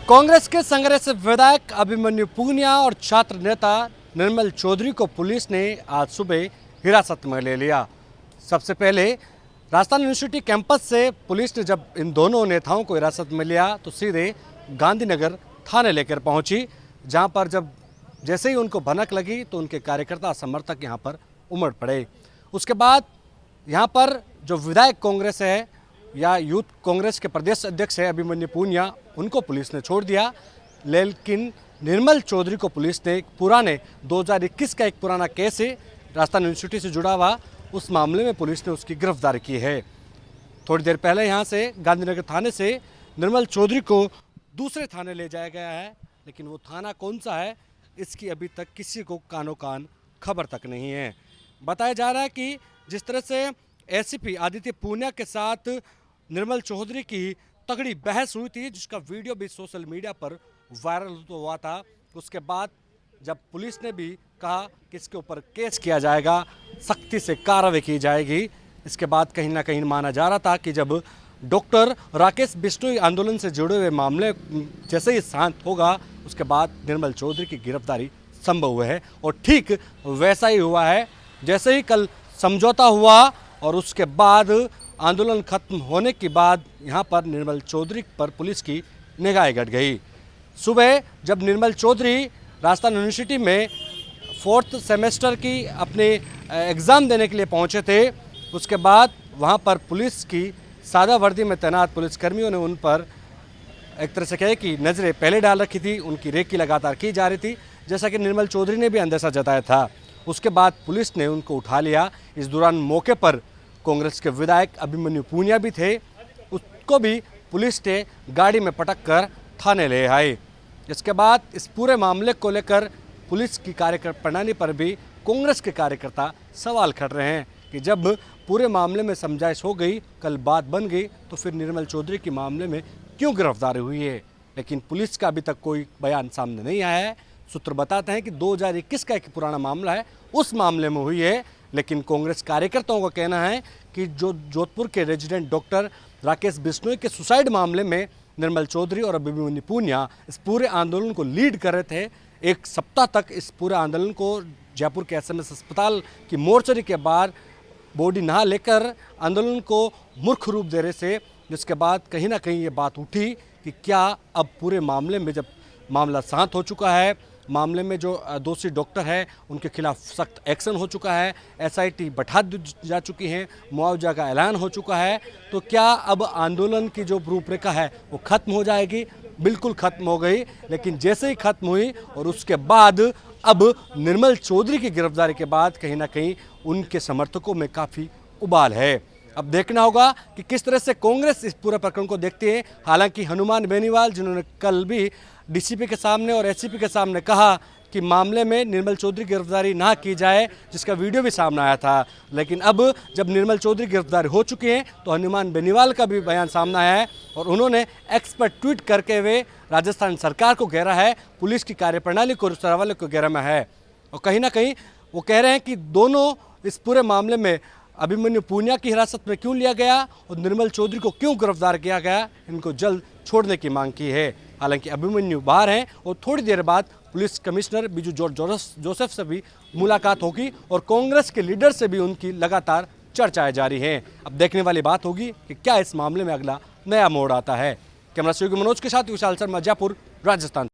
कांग्रेस के संघर्ष विधायक अभिमन्यु पूनिया और छात्र नेता निर्मल चौधरी को पुलिस ने आज सुबह हिरासत में ले लिया। सबसे पहले राजस्थान यूनिवर्सिटी कैंपस से पुलिस ने जब इन दोनों नेताओं को हिरासत में लिया तो सीधे गांधीनगर थाने लेकर पहुंची, जहां पर जब जैसे ही उनको भनक लगी तो उनके कार्यकर्ता समर्थक यहां पर उमड़ पड़े। उसके बाद यहां पर जो विधायक कांग्रेस है या यूथ कांग्रेस के प्रदेश अध्यक्ष है अभिमन्यु पूनिया, उनको पुलिस ने छोड़ दिया, लेकिन निर्मल चौधरी को पुलिस ने पुराने 2021 का एक पुराना केस है राजस्थान यूनिवर्सिटी से जुड़ा हुआ, उस मामले में पुलिस ने उसकी गिरफ्तारी की है। थोड़ी देर पहले यहाँ से गांधीनगर थाने से निर्मल चौधरी को दूसरे थाने ले जाया गया है, लेकिन वो थाना कौन सा है इसकी अभी तक किसी को कानो कान खबर तक नहीं है। बताया जा रहा है कि जिस तरह से एसीपी आदित्य पूनिया के साथ निर्मल चौधरी की तगड़ी बहस हुई थी, जिसका वीडियो भी सोशल मीडिया पर वायरल तो हुआ था, उसके बाद जब पुलिस ने भी कहा कि इसके ऊपर केस किया जाएगा, सख्ती से कार्रवाई की जाएगी, इसके बाद कहीं ना कहीं माना जा रहा था कि जब डॉक्टर राकेश बिश्नोई आंदोलन से जुड़े हुए मामले जैसे ही शांत होगा उसके बाद निर्मल चौधरी की गिरफ्तारी संभव हुआ है। और ठीक वैसा ही हुआ है, जैसे ही कल समझौता हुआ और उसके बाद आंदोलन खत्म होने के बाद यहाँ पर निर्मल चौधरी पर पुलिस की निगाहें गड़ गई। सुबह जब निर्मल चौधरी राजस्थान यूनिवर्सिटी में 4th सेमेस्टर की अपने एग्ज़ाम देने के लिए पहुँचे थे, उसके बाद वहाँ पर पुलिस की सादा वर्दी में तैनात पुलिसकर्मियों ने उन पर एक तरह से कहे कि नज़रें पहले डाल रखी थी, उनकी रेकी लगातार की जा रही थी, जैसा कि निर्मल चौधरी ने भी अंदेशा जताया था। उसके बाद पुलिस ने उनको उठा लिया। इस दौरान मौके पर कांग्रेस के विधायक अभिमन्यु पूनिया भी थे, उसको भी पुलिस ने गाड़ी में पटक कर थाने ले आए। इसके बाद इस पूरे मामले को लेकर पुलिस की कार्यकर्ता प्रणाली पर भी कांग्रेस के कार्यकर्ता सवाल कर रहे हैं कि जब पूरे मामले में समझाइश हो गई, कल बात बन गई, तो फिर निर्मल चौधरी के मामले में क्यों गिरफ्तारी हुई है। लेकिन पुलिस का अभी तक कोई बयान सामने नहीं आया है। सूत्र बताते हैं कि 2021 का एक पुराना मामला है, उस मामले में हुई है, लेकिन कांग्रेस कार्यकर्ताओं का कहना है कि जो जोधपुर के रेजिडेंट डॉक्टर राकेश बिश्नोई के सुसाइड मामले में निर्मल चौधरी और अभिमन्यु पूनिया इस पूरे आंदोलन को लीड कर रहे थे। एक सप्ताह तक इस पूरे आंदोलन को जयपुर के एसएमएस अस्पताल की मोर्चरी के बाहर बॉडी नहा लेकर आंदोलन को मूर्ख रूप दे रहे थे, जिसके बाद कहीं ना कहीं ये बात उठी कि क्या अब पूरे मामले में जब मामला शांत हो चुका है, मामले में जो दोषी डॉक्टर है उनके खिलाफ सख्त एक्शन हो चुका है, एसआईटी बैठा दी जा चुकी हैं, मुआवजा का ऐलान हो चुका है, तो क्या अब आंदोलन की जो रूपरेखा है वो खत्म हो जाएगी? बिल्कुल खत्म हो गई। लेकिन जैसे ही खत्म हुई और उसके बाद अब निर्मल चौधरी की गिरफ्तारी के बाद कहीं ना कहीं उनके समर्थकों में काफ़ी उबाल है। अब देखना होगा कि किस तरह से कांग्रेस इस पूरे प्रकरण को देखती है। हालांकि हनुमान बेनीवाल, जिन्होंने कल भी डीसीपी के सामने और एसपी के सामने कहा कि मामले में निर्मल चौधरी की गिरफ्तारी ना की जाए, जिसका वीडियो भी सामने आया था, लेकिन अब जब निर्मल चौधरी गिरफ्तारी हो चुके हैं तो हनुमान बेनीवाल का भी बयान सामने आया है और उन्होंने एक्स पर ट्वीट करके हुए राजस्थान सरकार को घेरा है, पुलिस की कार्यप्रणाली को, सवालों को घेरा में है। और कहीं ना कहीं वो कह रहे हैं कि दोनों इस पूरे मामले में अभिमन्यु पूनिया की हिरासत में क्यों लिया गया और निर्मल चौधरी को क्यों गिरफ्तार किया गया, इनको जल्द छोड़ने की मांग की है। हालांकि अभिमन्यु बाहर हैं और थोड़ी देर बाद police commissioner Biju George Joseph से भी मुलाकात होगी और कांग्रेस के लीडर से भी उनकी लगातार चर्चाएं जारी हैं। अब देखने वाली बात होगी कि क्या इस मामले में अगला नया मोड़ आता है। कैमरा सहयोगी मनोज के साथ विशाल शर्मा, जयपुर, राजस्थान।